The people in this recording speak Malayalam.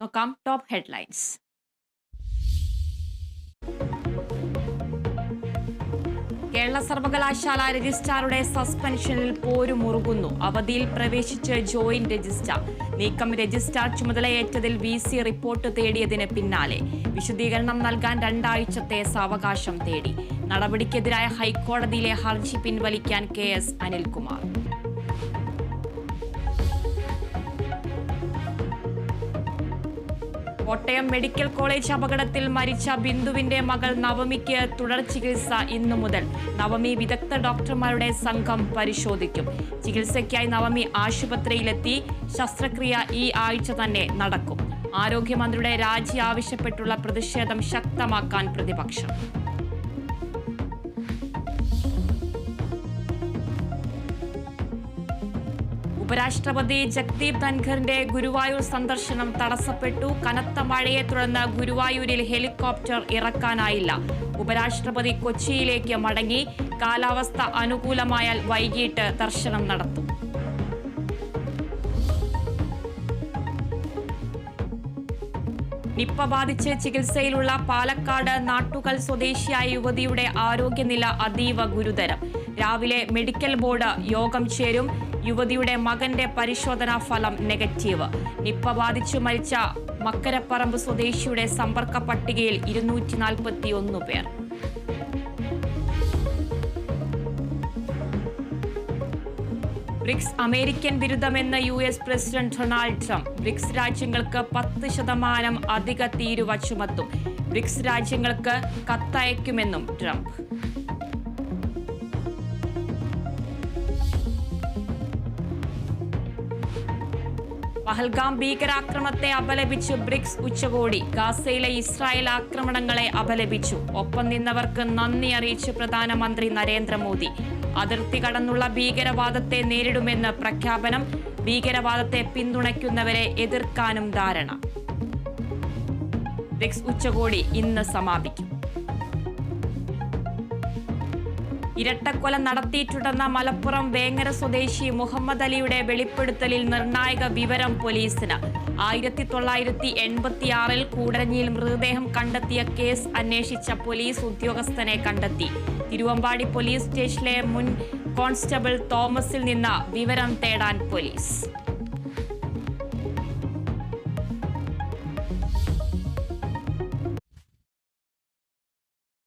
നോക്കാം ടോപ്പ് ഹെഡ്ലൈൻസ്. കേരള സർവകലാശാല രജിസ്ട്രാറുടെ സസ്പെൻഷനിൽ പോരുമുറുകുന്നു. അവധിയിൽ പ്രവേശിച്ച് ജോയിന്റ് രജിസ്ട്രാർ. നീക്കം രജിസ്ട്രാർ ചുമതലയേറ്റതിൽ VC റിപ്പോർട്ട് തേടിയതിന് പിന്നാലെ. വിശദീകരണം നൽകാൻ 2 ആഴ്ചത്തെ സാവകാശം തേടി. നടപടിക്കെതിരായ ഹൈക്കോടതിയിലെ ഹർജി പിൻവലിക്കാൻ KS Anilkumar. Kottayam medical college അപകടത്തിൽ മരിച്ച ബിന്ദുവിന്റെ മകൾ നവമിക്ക് തുടർ ചികിത്സ ഇന്നു മുതൽ. നവമി വിദഗ്ധ ഡോക്ടർമാരുടെ സംഘം പരിശോധിക്കും. ചികിത്സയ്ക്കായി നവമി ആശുപത്രിയിലെത്തി. ശസ്ത്രക്രിയ ഈ ആഴ്ച തന്നെ നടക്കും. ആരോഗ്യമന്ത്രിയുടെ രാജി ആവശ്യപ്പെട്ടുള്ള പ്രതിഷേധം ശക്തമാക്കാൻ പ്രതിപക്ഷം. ഉപരാഷ്ട്രപതി ജഗ്ദീപ് ധൻഖറിന്റെ ഗുരുവായൂർ സന്ദർശനം തടസ്സപ്പെട്ടു. കനത്ത മഴയെ തുടർന്ന് ഗുരുവായൂരിൽ ഹെലികോപ്റ്റർ ഇറക്കാനായില്ല. ഉപരാഷ്ട്രപതി കൊച്ചിയിലേക്ക് മടങ്ങി. കാലാവസ്ഥ അനുകൂലമായാൽ വൈകിട്ട് ദർശനം നടത്തും. നിപ്പ ബാധിച്ച് ചികിത്സയിലുള്ള പാലക്കാട് നാട്ടുകൽ സ്വദേശിയായ യുവതിയുടെ ആരോഗ്യനില അതീവ ഗുരുതരം. രാവിലെ മെഡിക്കൽ ബോർഡ് യോഗം ചേരും. യുവതിയുടെ മകന്റെ പരിശോധനാ ഫലം നെഗറ്റീവ്. നിപ്പ ബാധിച്ചു മരിച്ച മക്കരപ്പറമ്പ് സ്വദേശിയുടെ സമ്പർക്ക പട്ടികയിൽ 241 പേർ. ബ്രിക്സ് അമേരിക്കൻ വിരുദ്ധമെന്ന് US president Donald Trump. BRICS രാജ്യങ്ങൾക്ക് 10% അധിക തീരുവ ചുമത്തും. ബ്രിക്സ് രാജ്യങ്ങൾക്ക് കത്തയക്കുമെന്നും ട്രംപ്. പഹൽഗാം ഭീകരാക്രമണത്തെ അപലപിച്ചു ബ്രിക്സ് ഉച്ചകോടി. ഗാസയിലെ ഇസ്രായേൽ ആക്രമണങ്ങളെ അപലപിച്ചു. ഒപ്പം നിന്നവർക്ക് നന്ദി അറിയിച്ചു പ്രധാനമന്ത്രി നരേന്ദ്രമോദി. അതിർത്തി കടന്നുള്ള ഭീകരവാദത്തെ നേരിടുമെന്ന് പ്രഖ്യാപനം. ഭീകരവാദത്തെ പിന്തുണയ്ക്കുന്നവരെ എതിർക്കാനും ധാരണ. ബ്രിക്സ് ഉച്ചകോടി ഇന്ന് സമാപിക്കും. ഇരട്ടക്കൊല നടത്തിയിട്ടുണ്ടെന്ന മലപ്പുറം വേങ്ങര സ്വദേശി മുഹമ്മദ് അലിയുടെ വെളിപ്പെടുത്തലിൽ നിർണായക വിവരം പോലീസിന്. 1986 കൂടരഞ്ഞിയിൽ മൃതദേഹം കണ്ടെത്തിയ കേസ് അന്വേഷിച്ച പോലീസ് ഉദ്യോഗസ്ഥനെ കണ്ടെത്തി. തിരുവമ്പാടി പോലീസ് സ്റ്റേഷനിലെ മുൻ കോൺസ്റ്റബിൾ തോമസിൽ നിന്ന് വിവരം തേടാൻ പോലീസ്.